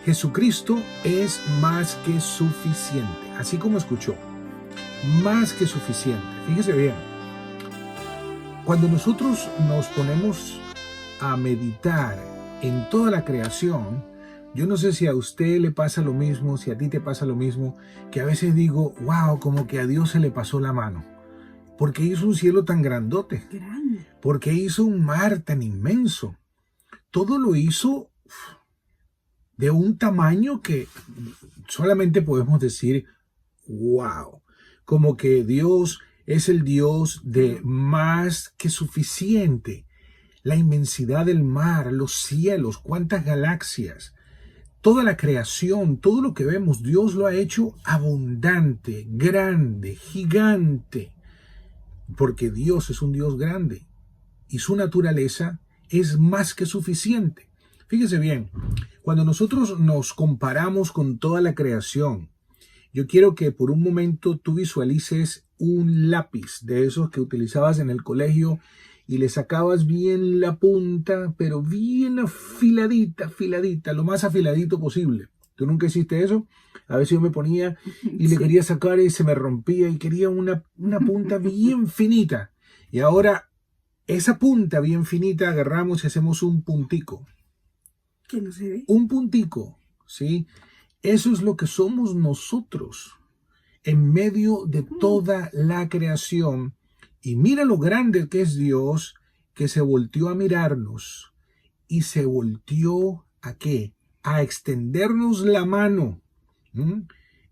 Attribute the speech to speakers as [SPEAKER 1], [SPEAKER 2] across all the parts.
[SPEAKER 1] Jesucristo es más que suficiente, así como escuchó, más que suficiente. Fíjese bien, cuando nosotros nos ponemos a meditar en toda la creación, yo no sé si a usted le pasa lo mismo, si a ti te pasa lo mismo, que a veces digo, wow, como que a Dios se le pasó la mano. Porque hizo un cielo tan grandote, porque hizo un mar tan inmenso. Todo lo hizo de un tamaño que solamente podemos decir, wow, como que Dios es el Dios de más que suficiente. La inmensidad del mar, los cielos, cuántas galaxias, toda la creación, todo lo que vemos, Dios lo ha hecho abundante, grande, gigante, porque Dios es un Dios grande y su naturaleza es más que suficiente. Fíjese bien, cuando nosotros nos comparamos con toda la creación, yo quiero que por un momento tú visualices un lápiz de esos que utilizabas en el colegio y le sacabas bien la punta, pero bien afiladita, lo más afiladito posible. ¿Tú nunca hiciste eso? A veces yo me ponía y le quería sacar y se me rompía y quería una punta bien finita. Y ahora esa punta bien finita agarramos y hacemos un puntico.
[SPEAKER 2] Que no se ve.
[SPEAKER 1] Un puntico, ¿sí? Eso es lo que somos nosotros en medio de toda la creación. Y mira lo grande que es Dios, que se volteó a mirarnos y se volteó ¿a qué? A extendernos la mano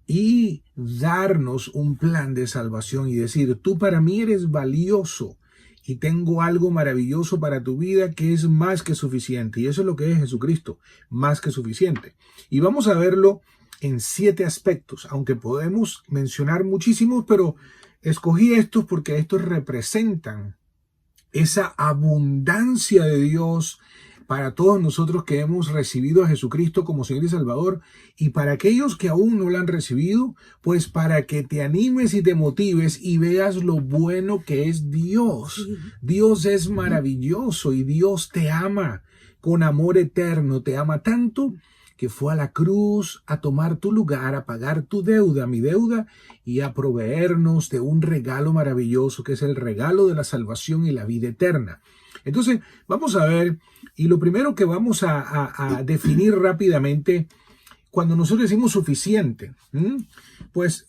[SPEAKER 1] y darnos un plan de salvación y decir, tú para mí eres valioso y tengo algo maravilloso para tu vida que es más que suficiente. Y eso es lo que es Jesucristo, más que suficiente. Y vamos a verlo en 7 aspectos, aunque podemos mencionar muchísimos, pero escogí estos porque estos representan esa abundancia de Dios para todos nosotros que hemos recibido a Jesucristo como Señor y Salvador, y para aquellos que aún no lo han recibido, pues para que te animes y te motives y veas lo bueno que es Dios. Sí. Dios es maravilloso y Dios te ama con amor eterno, te ama tanto que fue a la cruz a tomar tu lugar, a pagar tu deuda, mi deuda, y a proveernos de un regalo maravilloso que es el regalo de la salvación y la vida eterna. Entonces, vamos a ver, y lo primero que vamos a definir rápidamente, cuando nosotros decimos suficiente, pues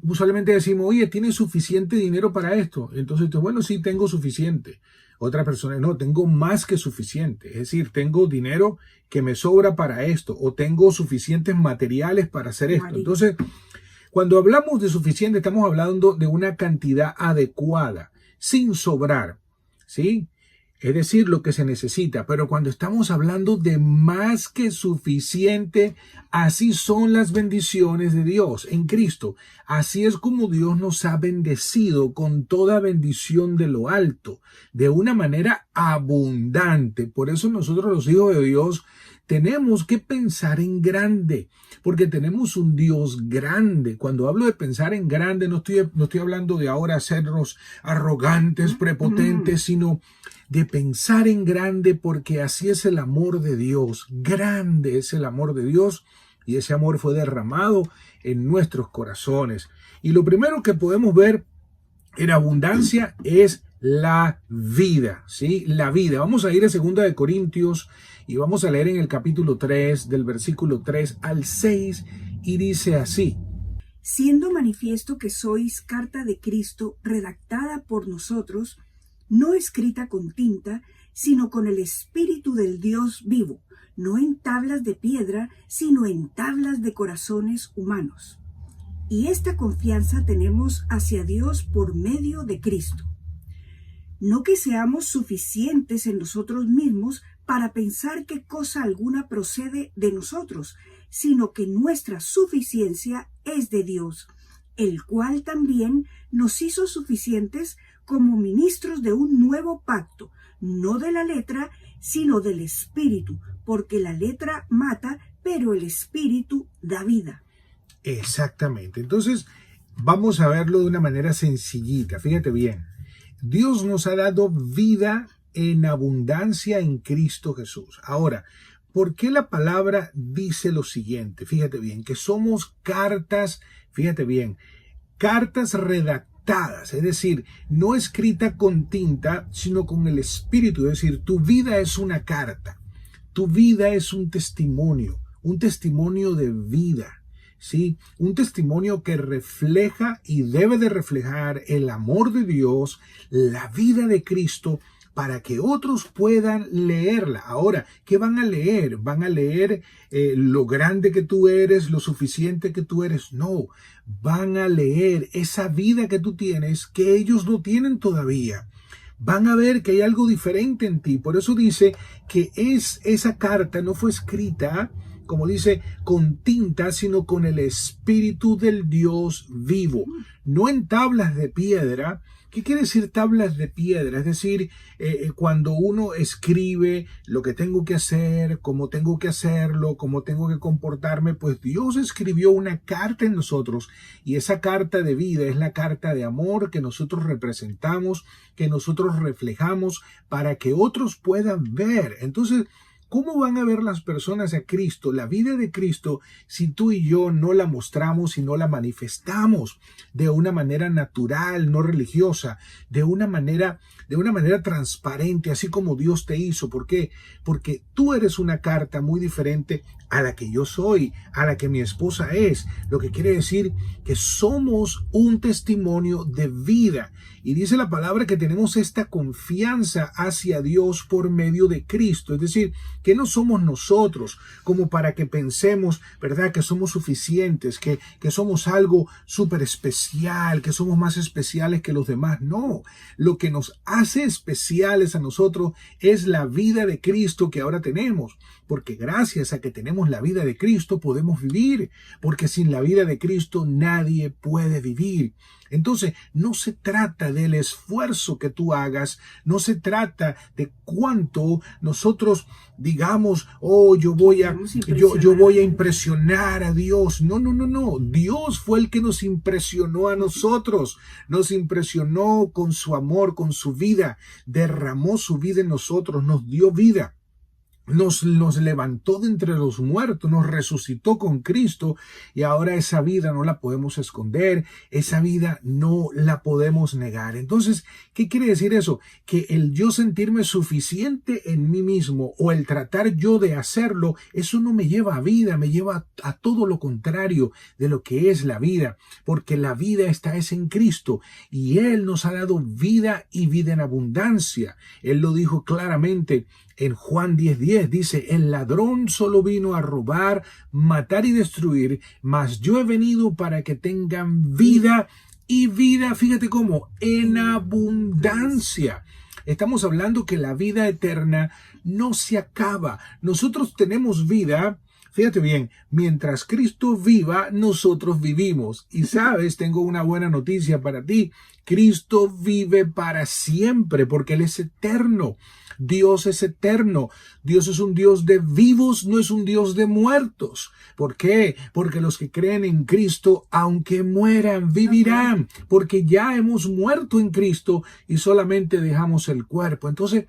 [SPEAKER 1] usualmente decimos, oye, ¿tienes suficiente dinero para esto? Entonces, bueno, sí, tengo suficiente. Otra persona, no, tengo más que suficiente. Es decir, tengo dinero que me sobra para esto, o tengo suficientes materiales para hacer esto. Entonces, cuando hablamos de suficiente, estamos hablando de una cantidad adecuada, sin sobrar, ¿sí? Es decir, lo que se necesita. Pero cuando estamos hablando de más que suficiente, así son las bendiciones de Dios en Cristo. Así es como Dios nos ha bendecido con toda bendición de lo alto, de una manera abundante. Por eso nosotros los hijos de Dios tenemos que pensar en grande, porque tenemos un Dios grande. Cuando hablo de pensar en grande, no estoy hablando de ahora hacernos arrogantes, prepotentes, sino de pensar en grande, porque así es el amor de Dios. Grande es el amor de Dios y ese amor fue derramado en nuestros corazones. Y lo primero que podemos ver en abundancia es la vida, ¿sí? La vida. Vamos a ir a 2 Corintios y vamos a leer en el capítulo 3, del versículo 3 al 6, y dice así.
[SPEAKER 2] Siendo manifiesto que sois carta de Cristo, redactada por nosotros, no escrita con tinta, sino con el Espíritu del Dios vivo, no en tablas de piedra, sino en tablas de corazones humanos. Y esta confianza tenemos hacia Dios por medio de Cristo. No que seamos suficientes en nosotros mismos para pensar que cosa alguna procede de nosotros, sino que nuestra suficiencia es de Dios, el cual también nos hizo suficientes como ministros de un nuevo pacto, no de la letra, sino del Espíritu, porque la letra mata, pero el Espíritu da vida.
[SPEAKER 1] Exactamente. Entonces, vamos a verlo de una manera sencillita. Fíjate bien. Dios nos ha dado vida en abundancia en Cristo Jesús. Ahora, ¿Por qué la palabra dice lo siguiente? Fíjate bien, que somos cartas, fíjate bien, cartas redactadas, es decir, no escrita con tinta, sino con el Espíritu. Es decir, tu vida es una carta, tu vida es un testimonio de vida. ¿Sí? Un testimonio que refleja y debe de reflejar el amor de Dios, la vida de Cristo, para que otros puedan leerla. Ahora, ¿qué van a leer? ¿Van a leer lo grande que tú eres, lo suficiente que tú eres? No, van a leer esa vida que tú tienes que ellos no tienen todavía. Van a ver que hay algo diferente en ti. Por eso dice que esa carta no fue escrita, como dice, con tinta, sino con el Espíritu del Dios vivo. No en tablas de piedra. ¿Qué quiere decir tablas de piedra? Es decir, cuando uno escribe lo que tengo que hacer, cómo tengo que hacerlo, cómo tengo que comportarme, pues Dios escribió una carta en nosotros, y esa carta de vida es la carta de amor que nosotros representamos, que nosotros reflejamos para que otros puedan ver. Entonces, ¿cómo van a ver las personas a Cristo, la vida de Cristo, si tú y yo no la mostramos y no la manifestamos de una manera natural, no religiosa, de una manera transparente, así como Dios te hizo? ¿Por qué? Porque tú eres una carta muy diferente a la que yo soy, a la que mi esposa es. Lo que quiere decir que somos un testimonio de vida. Y dice la palabra que tenemos esta confianza hacia Dios por medio de Cristo. Es decir, que no somos nosotros como para que pensemos, ¿verdad?, que somos suficientes, que somos algo súper especial, que somos más especiales que los demás. No, lo que nos hace especiales a nosotros es la vida de Cristo que ahora tenemos, porque gracias a que tenemos la vida de Cristo podemos vivir, porque sin la vida de Cristo nadie puede vivir. Entonces, no se trata del esfuerzo que tú hagas, no se trata de cuánto nosotros digamos, oh, yo voy a impresionar a Dios. No. Dios fue el que nos impresionó a nosotros, nos impresionó con su amor, con su vida, derramó su vida en nosotros, nos dio vida. Nos levantó de entre los muertos, nos resucitó con Cristo, y ahora esa vida no la podemos esconder, esa vida no la podemos negar. Entonces, ¿qué quiere decir eso? Que el yo sentirme suficiente en mí mismo o el tratar yo de hacerlo, eso no me lleva a vida, me lleva a todo lo contrario de lo que es la vida, porque la vida es en Cristo, y Él nos ha dado vida y vida en abundancia. Él lo dijo claramente en Juan 10:10, dice, el ladrón solo vino a robar, matar y destruir, mas yo he venido para que tengan vida, y vida, fíjate cómo, en abundancia. Estamos hablando que la vida eterna no se acaba. Nosotros tenemos vida. Fíjate bien, mientras Cristo viva, nosotros vivimos. Y sabes, tengo una buena noticia para ti. Cristo vive para siempre porque Él es eterno. Dios es eterno. Dios es un Dios de vivos, no es un Dios de muertos. ¿Por qué? Porque los que creen en Cristo, aunque mueran, vivirán. Porque ya hemos muerto en Cristo y solamente dejamos el cuerpo. Entonces,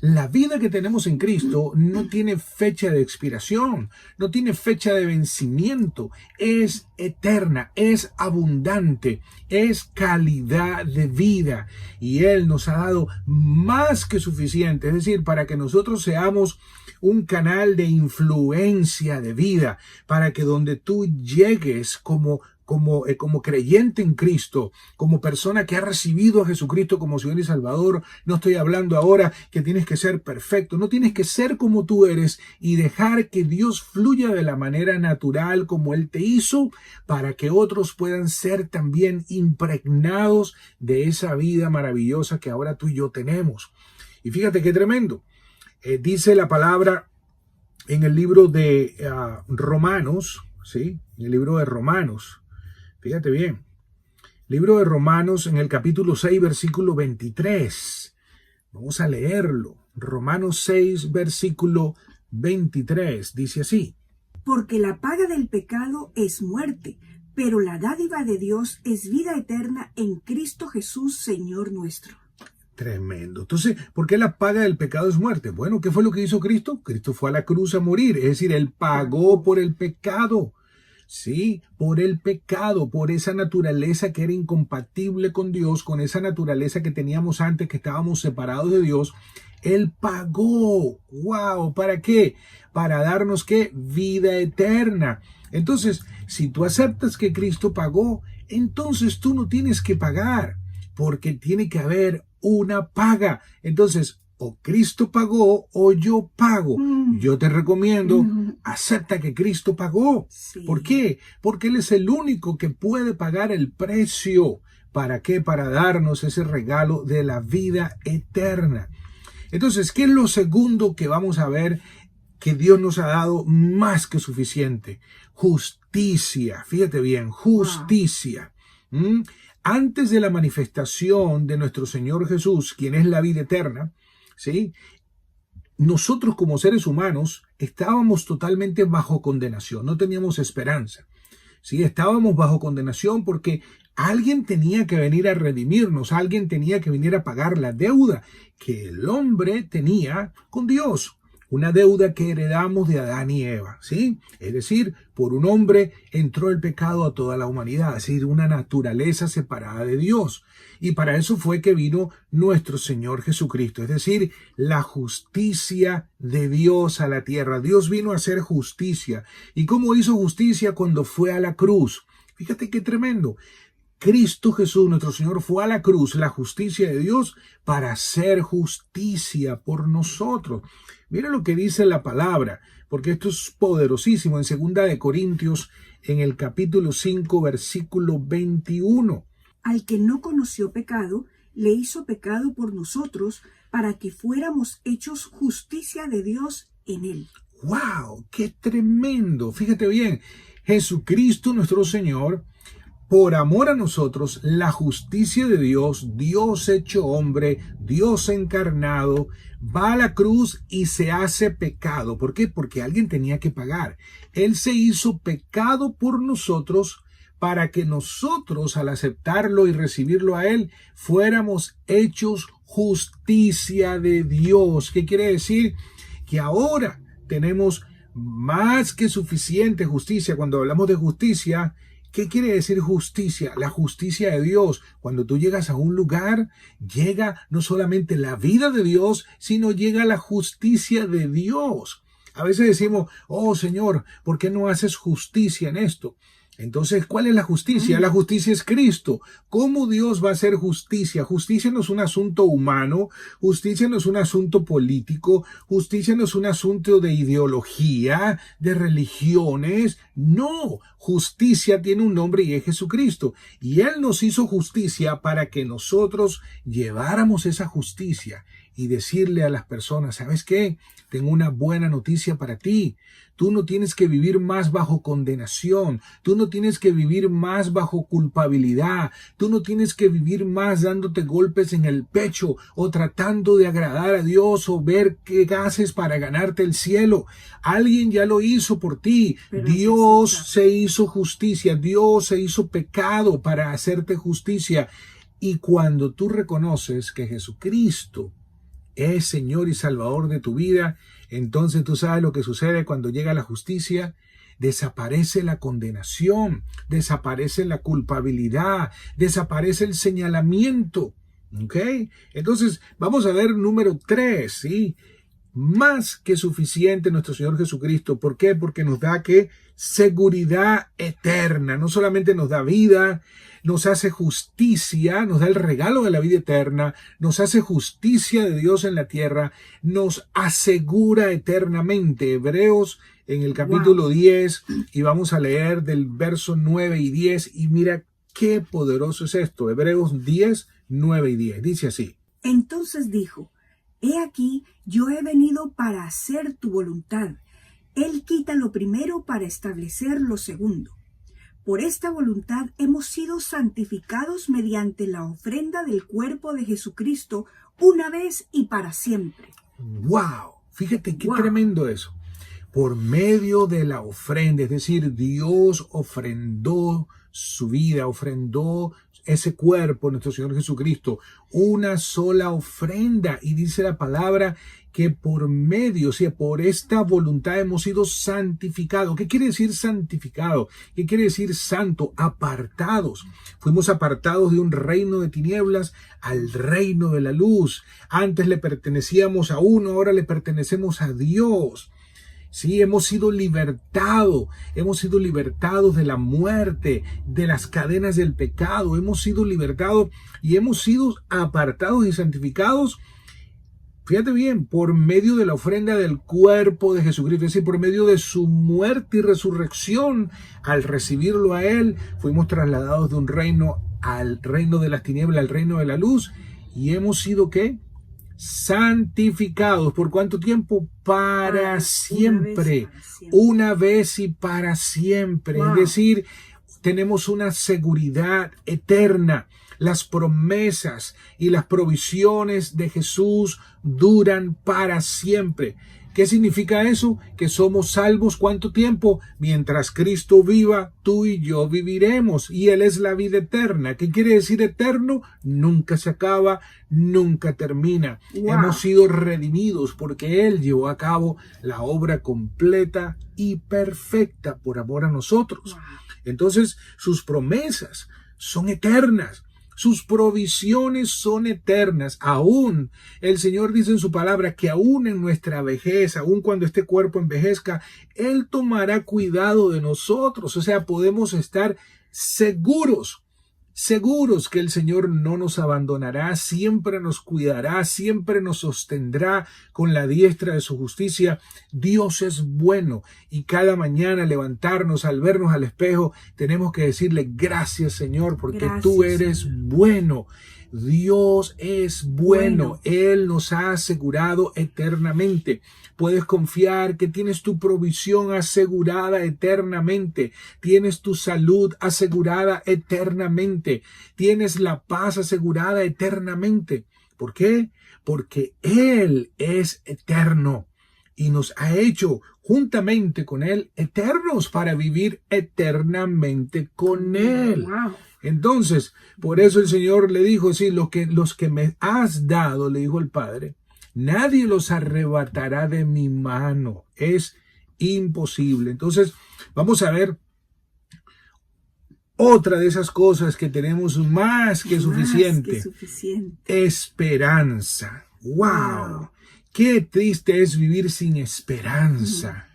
[SPEAKER 1] la vida que tenemos en Cristo no tiene fecha de expiración, no tiene fecha de vencimiento. Es eterna, es abundante, es calidad de vida. Y Él nos ha dado más que suficiente. Es decir, para que nosotros seamos un canal de influencia de vida, para que donde tú llegues como creyente en Cristo, como persona que ha recibido a Jesucristo como Señor y Salvador, no estoy hablando ahora que tienes que ser perfecto, no tienes que ser como tú eres y dejar que Dios fluya de la manera natural como Él te hizo, para que otros puedan ser también impregnados de esa vida maravillosa que ahora tú y yo tenemos. Y fíjate qué tremendo. Dice la palabra en el libro de Romanos, ¿sí? En el libro de Romanos, fíjate bien, libro de Romanos en el capítulo 6, versículo 23. Vamos a leerlo. Romanos 6, versículo 23, dice así.
[SPEAKER 2] Porque la paga del pecado es muerte, pero la dádiva de Dios es vida eterna en Cristo Jesús, Señor nuestro.
[SPEAKER 1] Tremendo. Entonces, ¿por qué la paga del pecado es muerte? Bueno, ¿qué fue lo que hizo Cristo? Cristo fue a la cruz a morir. Es decir, Él pagó por el pecado. Sí, por el pecado, por esa naturaleza que era incompatible con Dios, con esa naturaleza que teníamos antes, que estábamos separados de Dios. Él pagó. ¡Wow! ¿Para qué? Para darnos, ¿qué? Vida eterna. Entonces, si tú aceptas que Cristo pagó, entonces tú no tienes que pagar, porque tiene que haber una paga. Entonces, o Cristo pagó o yo pago. Yo te recomiendo, acepta que Cristo pagó.
[SPEAKER 2] Sí.
[SPEAKER 1] ¿Por qué? Porque Él es el único que puede pagar el precio. ¿Para qué? Para darnos ese regalo de la vida eterna. Entonces, ¿qué es lo segundo que vamos a ver que Dios nos ha dado más que suficiente? Justicia. Fíjate bien, justicia. Antes de la manifestación de nuestro Señor Jesús, quien es la vida eterna, ¿sí? Nosotros como seres humanos estábamos totalmente bajo condenación, no teníamos esperanza. ¿Sí? Estábamos bajo condenación porque alguien tenía que venir a redimirnos, alguien tenía que venir a pagar la deuda que el hombre tenía con Dios. Una deuda que heredamos de Adán y Eva, ¿sí? Es decir, por un hombre entró el pecado a toda la humanidad, es decir, una naturaleza separada de Dios. Y para eso fue que vino nuestro Señor Jesucristo, es decir, la justicia de Dios a la tierra. Dios vino a hacer justicia. ¿Y cómo hizo justicia? Cuando fue a la cruz. Fíjate qué tremendo. Cristo Jesús, nuestro Señor, fue a la cruz, la justicia de Dios, para hacer justicia por nosotros. Mira lo que dice la palabra, porque esto es poderosísimo. En 2 de Corintios, en el capítulo 5, versículo 21.
[SPEAKER 2] Al que no conoció pecado, le hizo pecado por nosotros, para que fuéramos hechos justicia de Dios en él.
[SPEAKER 1] ¡Wow! ¡Qué tremendo! Fíjate bien, Jesucristo, nuestro Señor, por amor a nosotros, la justicia de Dios, Dios hecho hombre, Dios encarnado, va a la cruz y se hace pecado. ¿Por qué? Porque alguien tenía que pagar. Él se hizo pecado por nosotros para que nosotros, al aceptarlo y recibirlo a Él, fuéramos hechos justicia de Dios. ¿Qué quiere decir? Que ahora tenemos más que suficiente justicia. Cuando hablamos de justicia, ¿qué quiere decir justicia? La justicia de Dios. Cuando tú llegas a un lugar, llega no solamente la vida de Dios, sino llega la justicia de Dios. A veces decimos, oh Señor, ¿por qué no haces justicia en esto? Entonces, ¿cuál es la justicia? La justicia es Cristo. ¿Cómo Dios va a hacer justicia? Justicia no es un asunto humano, justicia no es un asunto político, justicia no es un asunto de ideología, de religiones. No, justicia tiene un nombre y es Jesucristo. Y Él nos hizo justicia para que nosotros lleváramos esa justicia y decirle a las personas, ¿sabes qué? Tengo una buena noticia para ti. Tú no tienes que vivir más bajo condenación. Tú no tienes que vivir más bajo culpabilidad. Tú no tienes que vivir más dándote golpes en el pecho o tratando de agradar a Dios o ver qué haces para ganarte el cielo. Alguien ya lo hizo por ti.
[SPEAKER 2] Pero
[SPEAKER 1] Dios se hizo justicia. Dios se hizo pecado para hacerte justicia. Y cuando tú reconoces que Jesucristo es Señor y Salvador de tu vida, entonces tú sabes lo que sucede cuando llega la justicia. Desaparece la condenación, desaparece la culpabilidad, desaparece el señalamiento. ¿Ok? Entonces vamos a ver número 3, ¿sí? Más que suficiente nuestro Señor Jesucristo. ¿Por qué? Porque nos da ¿qué? Seguridad eterna. No solamente nos da vida, nos hace justicia, nos da el regalo de la vida eterna, nos hace justicia de Dios en la tierra, nos asegura eternamente. Hebreos en el capítulo 10, y vamos a leer del verso 9 y 10, y mira qué poderoso es esto. Hebreos 10, 9 y 10. Dice así.
[SPEAKER 2] Entonces dijo, he aquí, yo he venido para hacer tu voluntad. Él quita lo primero para establecer lo segundo. Por esta voluntad hemos sido santificados mediante la ofrenda del cuerpo de Jesucristo una vez y para siempre.
[SPEAKER 1] ¡Wow! Fíjate qué tremendo eso. Por medio de la ofrenda, es decir, Dios ofrendó su vida, ofrendó ese cuerpo, nuestro Señor Jesucristo, una sola ofrenda. Y dice la palabra que por medio, o sea, por esta voluntad hemos sido santificados. ¿Qué quiere decir santificado? ¿Qué quiere decir santo? Apartados. Fuimos apartados de un reino de tinieblas al reino de la luz. Antes le pertenecíamos a uno, ahora le pertenecemos a Dios. Sí, hemos sido libertados de la muerte, de las cadenas del pecado, hemos sido libertados y hemos sido apartados y santificados. Fíjate bien, por medio de la ofrenda del cuerpo de Jesucristo, es decir, por medio de su muerte y resurrección. Al recibirlo a Él, fuimos trasladados de un reino al reino de las tinieblas, al reino de la luz, y hemos sido, ¿qué? Santificados. ¿Por cuánto tiempo? Para siempre. Una vez y para siempre. Wow. Es decir, tenemos una seguridad eterna. Las promesas y las provisiones de Jesús duran para siempre. ¿Qué significa eso? Que somos salvos. ¿Cuánto tiempo? Mientras Cristo viva, tú y yo viviremos. Y Él es la vida eterna. ¿Qué quiere decir eterno? Nunca se acaba, nunca termina. Wow. Hemos sido redimidos porque Él llevó a cabo la obra completa y perfecta por amor a nosotros. Wow. Entonces, sus promesas son eternas. Sus provisiones son eternas. Aún el Señor dice en su palabra que aún en nuestra vejez, aún cuando este cuerpo envejezca, Él tomará cuidado de nosotros. O sea, podemos estar seguros que el Señor no nos abandonará, siempre nos cuidará, siempre nos sostendrá con la diestra de su justicia. Dios es bueno y cada mañana levantarnos, al vernos al espejo, tenemos que decirle gracias, Señor, porque gracias, tú eres Señor. Bueno. Dios es bueno. Él nos ha asegurado eternamente. Puedes confiar que tienes tu provisión asegurada eternamente. Tienes tu salud asegurada eternamente. Tienes la paz asegurada eternamente. ¿Por qué? Porque Él es eterno y nos ha hecho juntamente con Él eternos para vivir eternamente con Él. Wow. Entonces, por eso el Señor le dijo, sí, los que me has dado, le dijo el Padre, nadie los arrebatará de mi mano. Es imposible. Entonces, vamos a ver otra de esas cosas que tenemos más que suficiente. Esperanza. ¡Wow! Qué triste es vivir sin esperanza.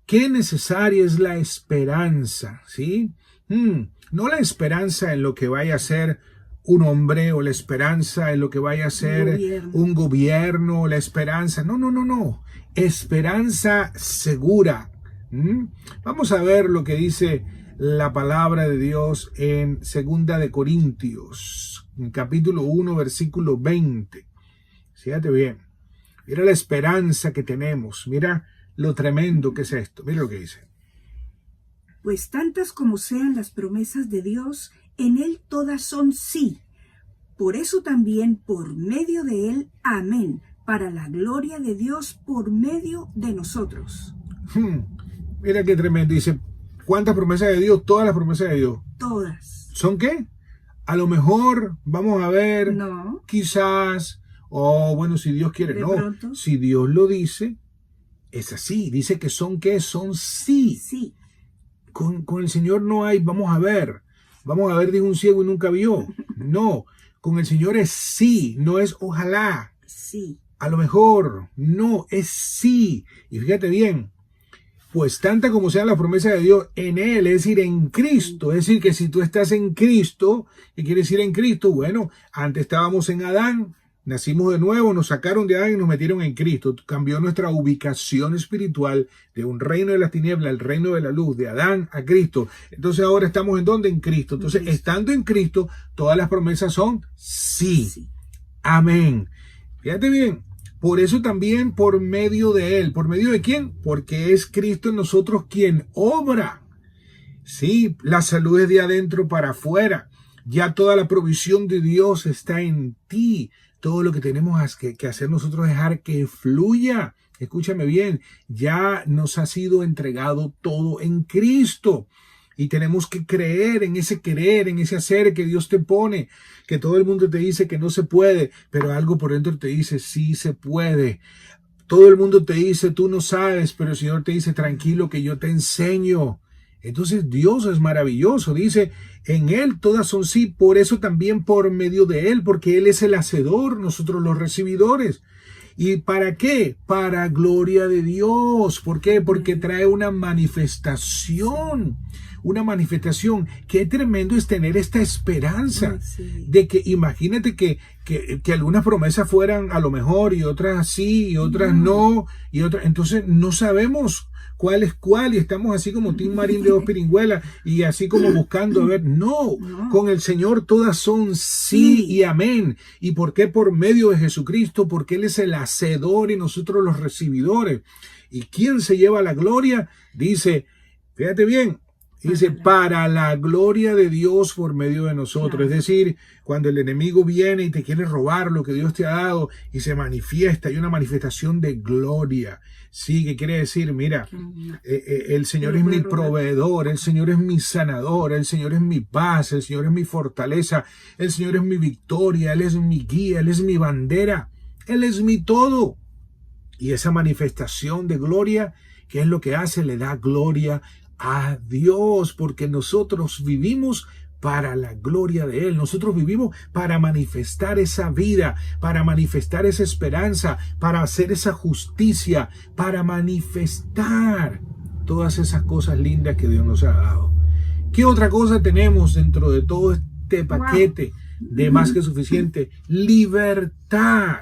[SPEAKER 1] Qué necesaria es la esperanza, ¿sí? No la esperanza en lo que vaya a ser un hombre o la esperanza en lo que vaya a ser un gobierno o la esperanza. No. Esperanza segura. Vamos a ver lo que dice la palabra de Dios en 2 de Corintios, en capítulo 1, versículo 20. Fíjate bien. Mira la esperanza que tenemos. Mira lo tremendo que es esto. Mira lo que dice.
[SPEAKER 2] Pues tantas como sean las promesas de Dios, en Él todas son sí. Por eso también, por medio de Él, amén, para la gloria de Dios por medio de nosotros.
[SPEAKER 1] Mira qué tremendo. Dice, ¿cuántas promesas de Dios? Todas las promesas de Dios.
[SPEAKER 2] Todas.
[SPEAKER 1] ¿Son qué? A lo mejor, vamos a ver,
[SPEAKER 2] no.
[SPEAKER 1] Quizás, bueno, si Dios quiere, no.
[SPEAKER 2] Pronto.
[SPEAKER 1] Si Dios lo dice, es así. Dice que son ¿qué? Son sí.
[SPEAKER 2] Sí.
[SPEAKER 1] Con el Señor no hay, vamos a ver, dijo un ciego y nunca vio. No, con el Señor es sí, no es ojalá.
[SPEAKER 2] Sí.
[SPEAKER 1] A lo mejor, no, es sí. Y fíjate bien, pues tanta como sea la promesa de Dios en Él, es decir, en Cristo. Es decir, que si tú estás en Cristo, ¿qué quiere decir en Cristo? Bueno, antes estábamos en Adán, nacimos de nuevo, nos sacaron de Adán y nos metieron en Cristo. Cambió nuestra ubicación espiritual de un reino de las tinieblas al reino de la luz, de Adán a Cristo. Entonces ahora estamos ¿en dónde? En Cristo. Entonces, estando en Cristo, todas las promesas son sí. Amén. Fíjate bien. Por eso también por medio de Él. ¿Por medio de quién? Porque es Cristo en nosotros quien obra. Sí, la salud es de adentro para afuera. Ya toda la provisión de Dios está en ti. Todo lo que tenemos que hacer nosotros es dejar que fluya. Escúchame bien, ya nos ha sido entregado todo en Cristo. Y tenemos que creer, en ese hacer que Dios te pone, que todo el mundo te dice que no se puede, pero algo por dentro te dice, sí se puede. Todo el mundo te dice, tú no sabes, pero el Señor te dice, tranquilo que yo te enseño. Entonces Dios es maravilloso, dice, en Él todas son sí, por eso también por medio de Él, porque Él es el hacedor, nosotros los recibidores. ¿Y para qué? Para gloria de Dios. ¿Por qué? Porque trae una manifestación. Una manifestación. Qué tremendo es tener esta esperanza de que, imagínate que algunas promesas fueran a lo mejor y otras sí y otras no. Y otras, entonces no sabemos cuál es cuál y estamos así como Tim Marín de Dos Piringüelas y así como buscando a ver, no, con el Señor todas son sí y amén. ¿Y por qué? Por medio de Jesucristo, porque Él es el hacedor y nosotros los recibidores. ¿Y quién se lleva la gloria? Dice, fíjate bien, dice, para la gloria de Dios por medio de nosotros. Claro. Es decir, cuando el enemigo viene y te quiere robar lo que Dios te ha dado y se manifiesta, hay una manifestación de gloria. Sí, que quiere decir, mira, el Señor es mi proveedor, el Señor es mi sanador, el Señor es mi paz, el Señor es mi fortaleza, el Señor es mi victoria, Él es mi guía, Él es mi bandera, Él es mi todo. Y esa manifestación de gloria, ¿qué es lo que hace? Le da gloria a Dios, porque nosotros vivimos para la gloria de Él. Nosotros vivimos para manifestar esa vida, para manifestar esa esperanza, para hacer esa justicia, para manifestar todas esas cosas lindas que Dios nos ha dado. ¿Qué otra cosa tenemos dentro de todo este paquete de más que suficiente? Libertad.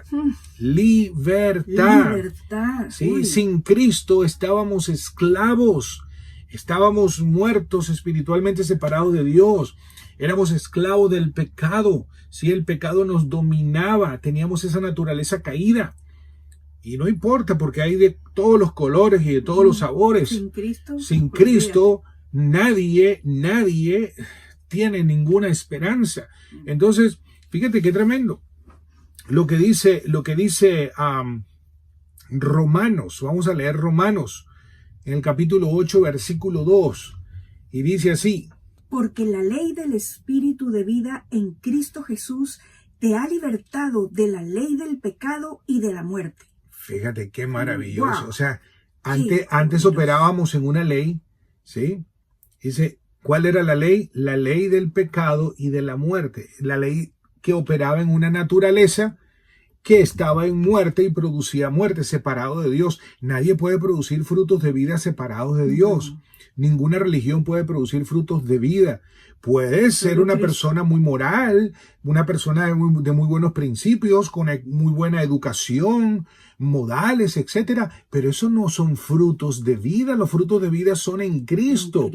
[SPEAKER 1] Libertad. Sí, sin Cristo estábamos esclavos. Estábamos muertos espiritualmente separados de Dios. Éramos esclavos del pecado. Sí, el pecado nos dominaba. Teníamos esa naturaleza caída. Y no importa porque hay de todos los colores y de todos los sabores. Sin Cristo, nadie tiene ninguna esperanza. Entonces, fíjate qué tremendo. Lo que dice Romanos. Vamos a leer Romanos. En el capítulo 8, versículo 2, y dice así:
[SPEAKER 2] porque la ley del Espíritu de vida en Cristo Jesús te ha libertado de la ley del pecado y de la muerte.
[SPEAKER 1] Fíjate qué maravilloso. Wow. O sea, antes operábamos en una ley, ¿sí? Dice, ¿cuál era la ley? La ley del pecado y de la muerte. La ley que operaba en una naturaleza que estaba en muerte y producía muerte, separado de Dios. Nadie puede producir frutos de vida separados de Dios. Ninguna religión puede producir frutos de vida. Puedes ser una persona muy moral, una persona de muy buenos principios, con muy buena educación, modales, etcétera, pero eso no son frutos de vida. Los frutos de vida son en Cristo.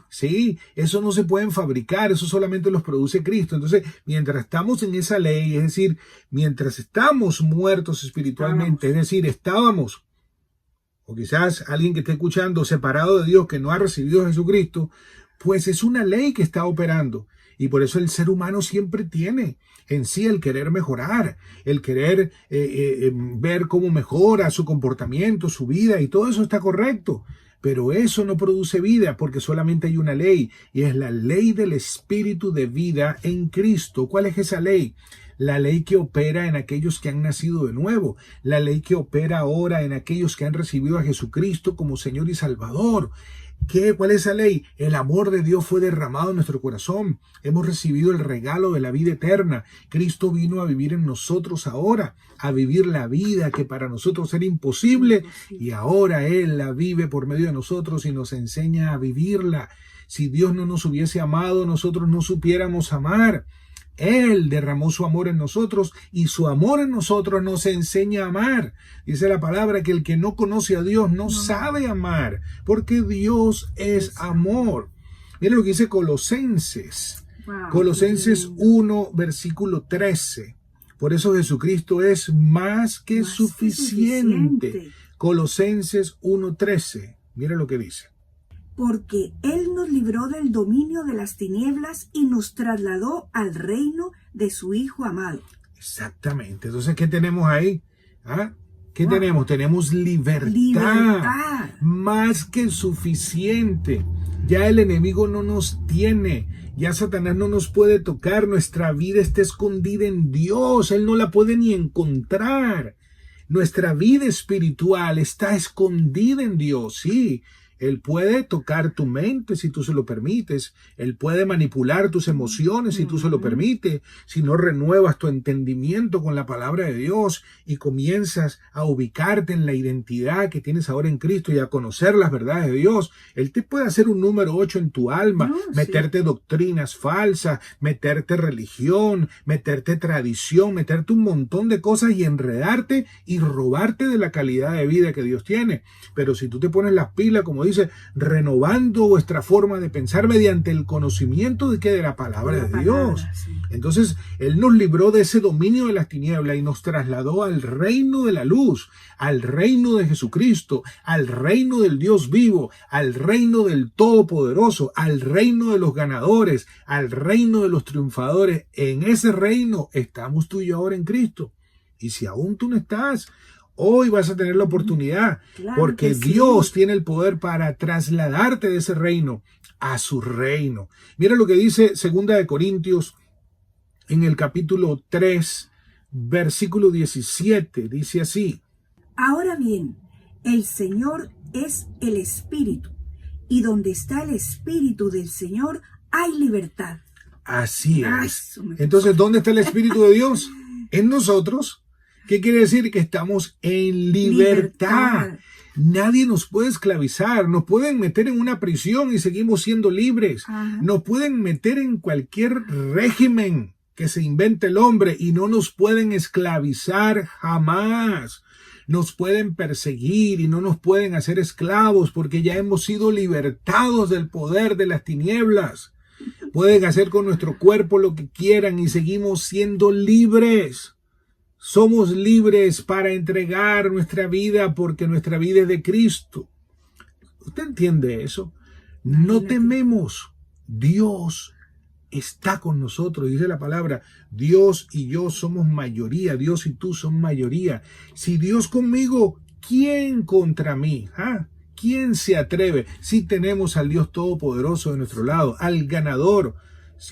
[SPEAKER 1] Sí, eso no se pueden fabricar, eso solamente los produce Cristo. Entonces, mientras estamos en esa ley, es decir, mientras estamos muertos espiritualmente, es decir, estábamos, o quizás alguien que esté escuchando, separado de Dios, que no ha recibido a Jesucristo, pues es una ley que está operando. Y por eso el ser humano siempre tiene en sí el querer mejorar, el querer ver cómo mejora su comportamiento, su vida, y todo eso está correcto. Pero eso no produce vida porque solamente hay una ley, y es la ley del Espíritu de vida en Cristo. ¿Cuál es esa ley? La ley que opera en aquellos que han nacido de nuevo, la ley que opera ahora en aquellos que han recibido a Jesucristo como Señor y Salvador. ¿Cuál es esa ley? El amor de Dios fue derramado en nuestro corazón. Hemos recibido el regalo de la vida eterna. Cristo vino a vivir en nosotros ahora, a vivir la vida que para nosotros era imposible, y ahora Él la vive por medio de nosotros y nos enseña a vivirla. Si Dios no nos hubiese amado, nosotros no supiéramos amar. Él derramó su amor en nosotros y su amor en nosotros nos enseña a amar. Dice la palabra que el que no conoce a Dios no sabe amar, porque Dios es amor. Mira lo que dice Colosenses. Colosenses 1, versículo 13. Por eso Jesucristo es más que suficiente. Colosenses 1:13. Mira lo que dice.
[SPEAKER 2] Porque Él nos libró del dominio de las tinieblas y nos trasladó al reino de su Hijo amado.
[SPEAKER 1] Exactamente. Entonces, ¿qué tenemos ahí? ¿Qué tenemos? Tenemos libertad. Más que suficiente. Ya el enemigo no nos tiene. Ya Satanás no nos puede tocar. Nuestra vida está escondida en Dios. Él no la puede ni encontrar. Nuestra vida espiritual está escondida en Dios, sí. Él puede tocar tu mente si tú se lo permites. Él puede manipular tus emociones si tú se lo permites. Si no renuevas tu entendimiento con la palabra de Dios y comienzas a ubicarte en la identidad que tienes ahora en Cristo y a conocer las verdades de Dios, Él te puede hacer un número 8 en tu alma, meterte doctrinas falsas, meterte religión, meterte tradición, meterte un montón de cosas y enredarte y robarte de la calidad de vida que Dios tiene. Pero si tú te pones las pilas, como dice, renovando vuestra forma de pensar mediante el conocimiento de la palabra de Dios. Sí. Entonces, Él nos libró de ese dominio de las tinieblas y nos trasladó al reino de la luz, al reino de Jesucristo, al reino del Dios vivo, al reino del Todopoderoso, al reino de los ganadores, al reino de los triunfadores. En ese reino estamos tú y yo ahora en Cristo. Y si aún tú no estás, hoy vas a tener la oportunidad, porque Dios tiene el poder para trasladarte de ese reino a su reino. Mira lo que dice 2 Corintios en el capítulo 3, versículo 17. Dice así:
[SPEAKER 2] Ahora bien, el Señor es el Espíritu, y donde está el Espíritu del Señor hay libertad.
[SPEAKER 1] Así es. Entonces, ¿dónde está el Espíritu de Dios? En nosotros. ¿Qué quiere decir? Que estamos en libertad. Nadie nos puede esclavizar. Nos pueden meter en una prisión y seguimos siendo libres. Nos pueden meter en cualquier régimen que se invente el hombre y no nos pueden esclavizar jamás. Nos pueden perseguir y no nos pueden hacer esclavos porque ya hemos sido libertados del poder de las tinieblas. Pueden hacer con nuestro cuerpo lo que quieran y seguimos siendo libres. Somos libres para entregar nuestra vida porque nuestra vida es de Cristo. ¿Usted entiende eso? No tememos. Dios está con nosotros. Dice la palabra, Dios y yo somos mayoría. Dios y tú son mayoría. Si Dios conmigo, ¿quién contra mí? ¿Quién se atreve? Si tenemos al Dios Todopoderoso de nuestro lado, al ganador,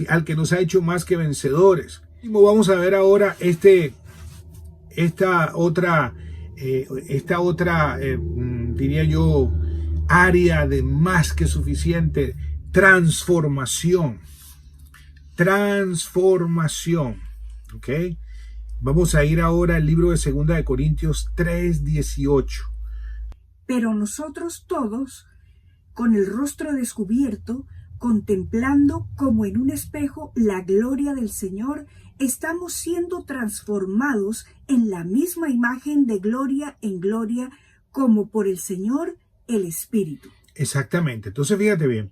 [SPEAKER 1] al que nos ha hecho más que vencedores. Vamos a ver ahora esta otra, diría yo, área de más que suficiente transformación. Transformación. ¿Ok? Vamos a ir ahora al libro de 2 Corintios 3:18.
[SPEAKER 2] Pero nosotros todos, con el rostro descubierto, contemplando como en un espejo la gloria del Señor, estamos siendo transformados en la misma imagen de gloria en gloria, como por el Señor, el Espíritu.
[SPEAKER 1] Exactamente. Entonces, fíjate bien.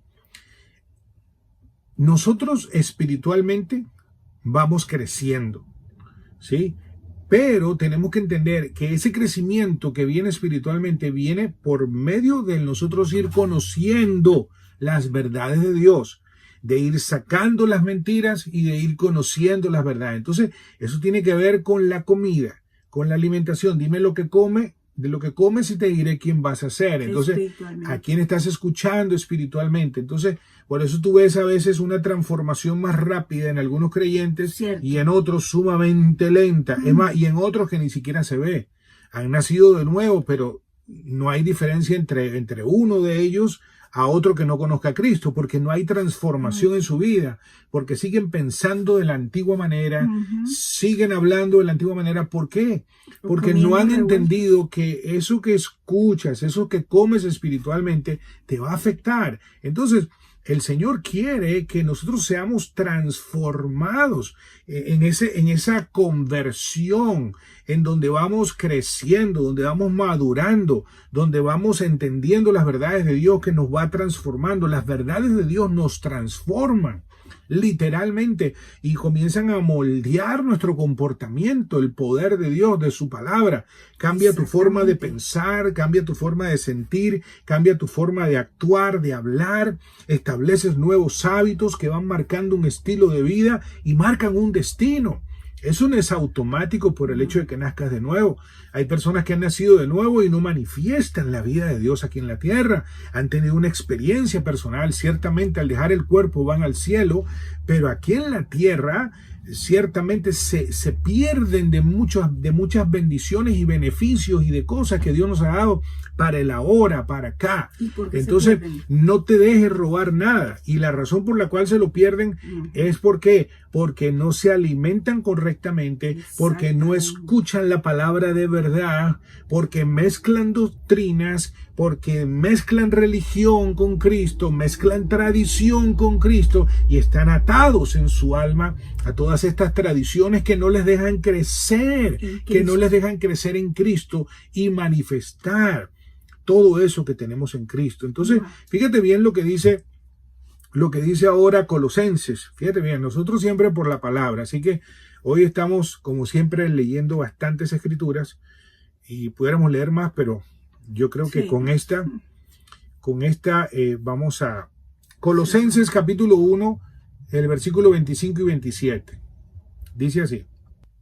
[SPEAKER 1] Nosotros espiritualmente vamos creciendo, ¿sí? Pero tenemos que entender que ese crecimiento que viene espiritualmente viene por medio de nosotros ir conociendo las verdades de Dios, de ir sacando las mentiras y de ir conociendo las verdades. Entonces, eso tiene que ver con la comida, con la alimentación. Dime lo que come, de lo que comes y te diré quién vas a ser. Entonces, a quién estás escuchando espiritualmente. Entonces, por eso tú ves a veces una transformación más rápida en algunos creyentes y en otros sumamente lenta. Es más, y en otros que ni siquiera se ve. Han nacido de nuevo, pero no hay diferencia entre uno de ellos a otro que no conozca a Cristo, porque no hay transformación en su vida, porque siguen pensando de la antigua manera, siguen hablando de la antigua manera. ¿Por qué? Porque no han entendido que eso que escuchas, eso que comes espiritualmente, te va a afectar. Entonces, el Señor quiere que nosotros seamos transformados en esa conversión, en donde vamos creciendo, donde vamos madurando, donde vamos entendiendo las verdades de Dios que nos va transformando. Las verdades de Dios nos transforman literalmente y comienzan a moldear nuestro comportamiento. El poder de Dios, de su palabra, cambia tu forma de pensar, cambia tu forma de sentir, cambia tu forma de actuar, de hablar. Estableces nuevos hábitos que van marcando un estilo de vida y marcan un destino. Eso no es automático por el hecho de que nazcas de nuevo. Hay personas que han nacido de nuevo y no manifiestan la vida de Dios aquí en la tierra. Han tenido una experiencia personal. Ciertamente al dejar el cuerpo van al cielo, pero aquí en la tierra ciertamente se pierden de muchas bendiciones y beneficios y de cosas que Dios nos ha dado para el ahora, para acá. Entonces, no te dejes robar nada. Y la razón por la cual se lo pierden es porque no se alimentan correctamente, porque no escuchan la palabra de verdad, porque mezclan doctrinas, porque mezclan religión con Cristo, mezclan tradición con Cristo y están atados en su alma a todas estas tradiciones que no les dejan crecer, que no les dejan crecer en Cristo y manifestar todo eso que tenemos en Cristo. Entonces, fíjate bien lo que dice ahora Colosenses. Fíjate bien, nosotros siempre por la palabra, así que hoy estamos como siempre leyendo bastantes escrituras y pudiéramos leer más, pero yo creo que con esta vamos a Colosenses capítulo 1, el versículo 25 y 27. Dice así: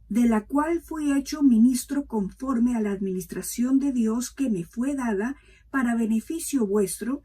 [SPEAKER 2] de la cual fui hecho ministro conforme a la administración de Dios que me fue dada para beneficio vuestro,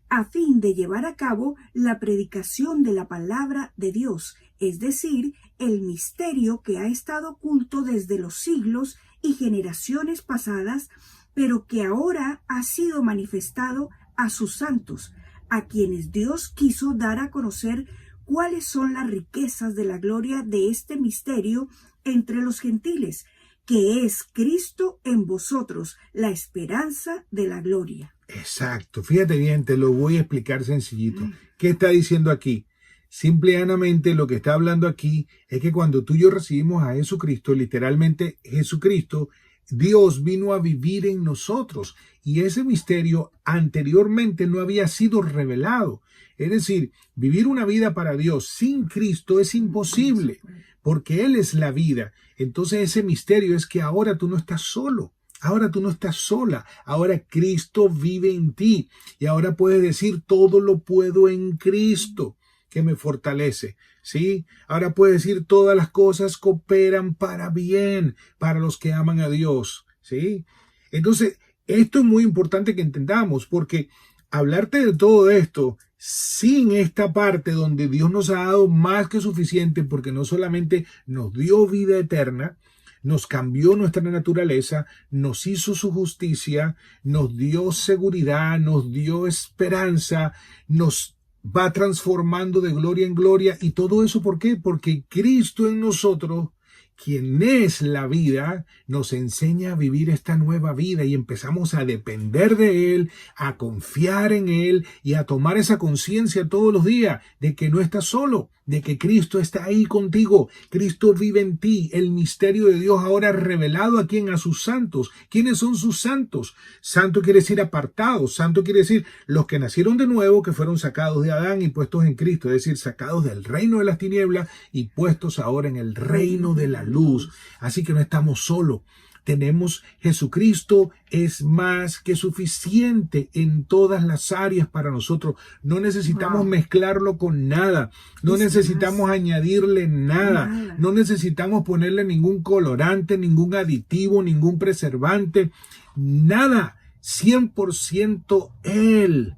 [SPEAKER 2] a fin de llevar a cabo la predicación de la palabra de Dios, es decir, el misterio que ha estado oculto desde los siglos y generaciones pasadas, pero que ahora ha sido manifestado a sus santos, a quienes Dios quiso dar a conocer cuáles son las riquezas de la gloria de este misterio entre los gentiles, que es Cristo en vosotros, la esperanza de la gloria.
[SPEAKER 1] Exacto, fíjate bien, te lo voy a explicar sencillito. ¿Qué está diciendo aquí? Simple y llanamente lo que está hablando aquí es que cuando tú y yo recibimos a Jesucristo, literalmente Jesucristo, Dios vino a vivir en nosotros y ese misterio anteriormente no había sido revelado. Es decir, vivir una vida para Dios sin Cristo es imposible porque Él es la vida. Entonces ese misterio es que ahora tú no estás solo. Ahora tú no estás sola, ahora Cristo vive en ti y ahora puedes decir todo lo puedo en Cristo que me fortalece, ¿sí? Ahora puedes decir todas las cosas cooperan para bien para los que aman a Dios, ¿sí? Entonces esto es muy importante que entendamos porque hablarte de todo esto sin esta parte donde Dios nos ha dado más que suficiente porque no solamente nos dio vida eterna, nos cambió nuestra naturaleza, nos hizo su justicia, nos dio seguridad, nos dio esperanza, nos va transformando de gloria en gloria. ¿Y todo eso por qué? Porque Cristo en nosotros, quien es la vida, nos enseña a vivir esta nueva vida y empezamos a depender de Él, a confiar en Él y a tomar esa conciencia todos los días de que no estás solo, de que Cristo está ahí contigo, Cristo vive en ti, el misterio de Dios ahora revelado a quién, a sus santos. ¿Quiénes son sus santos? Santo quiere decir apartados, santo quiere decir los que nacieron de nuevo, que fueron sacados de Adán y puestos en Cristo, es decir, sacados del reino de las tinieblas y puestos ahora en el reino de la luz. Así que no estamos solos. Tenemos Jesucristo, es más que suficiente en todas las áreas para nosotros. No necesitamos mezclarlo con nada. No necesitamos añadirle nada. No necesitamos ponerle ningún colorante, ningún aditivo, ningún preservante. Nada. 100% Él.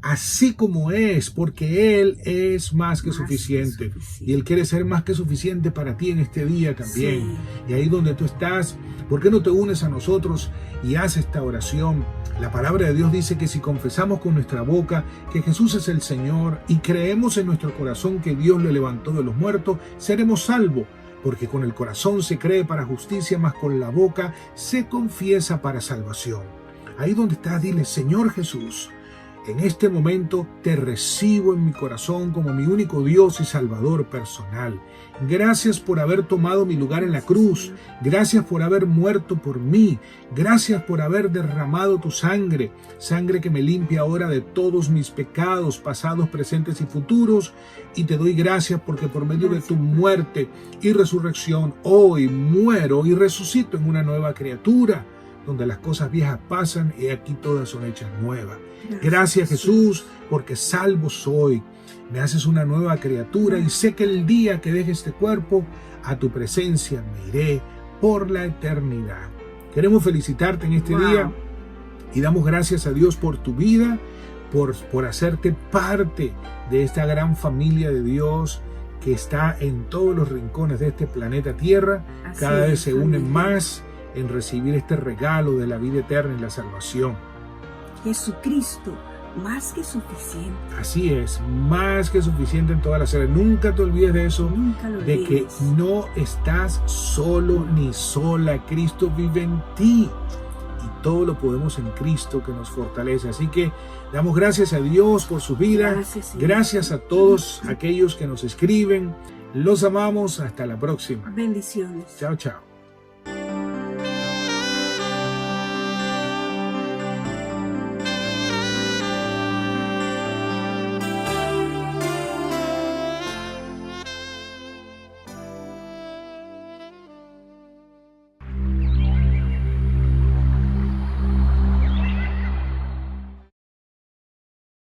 [SPEAKER 1] Así como es, porque Él es más que suficiente. Y Él quiere ser más que suficiente para ti en este día también. Sí. Y ahí donde tú estás, ¿por qué no te unes a nosotros y haces esta oración? La palabra de Dios dice que si confesamos con nuestra boca que Jesús es el Señor y creemos en nuestro corazón que Dios le levantó de los muertos, seremos salvos. Porque con el corazón se cree para justicia, mas con la boca se confiesa para salvación. Ahí donde estás, dile: Señor Jesús, en este momento te recibo en mi corazón como mi único Dios y Salvador personal. Gracias por haber tomado mi lugar en la cruz. Gracias por haber muerto por mí. Gracias por haber derramado tu sangre. Sangre que me limpia ahora de todos mis pecados, pasados, presentes y futuros. Y te doy gracias porque por medio de tu muerte y resurrección, hoy muero y resucito en una nueva criatura. donde las cosas viejas pasan y aquí todas son hechas nuevas. Gracias Jesús, porque salvo soy. Me haces una nueva criatura y sé que el día que deje este cuerpo, a tu presencia me iré por la eternidad. Queremos felicitarte en este día y damos gracias a Dios por tu vida, por hacerte parte de esta gran familia de Dios que está en todos los rincones de este planeta Tierra. Cada vez se unen más en recibir este regalo de la vida eterna y la salvación.
[SPEAKER 2] Jesucristo, más que suficiente.
[SPEAKER 1] Así es, más que suficiente en todas las áreas. Nunca te olvides de eso, de que no estás solo ni sola. Cristo vive en ti y todo lo podemos en Cristo que nos fortalece. Así que damos gracias a Dios por su vida. Gracias a todos aquellos que nos escriben. Los amamos. Hasta la próxima.
[SPEAKER 2] Bendiciones.
[SPEAKER 1] Chao, chao.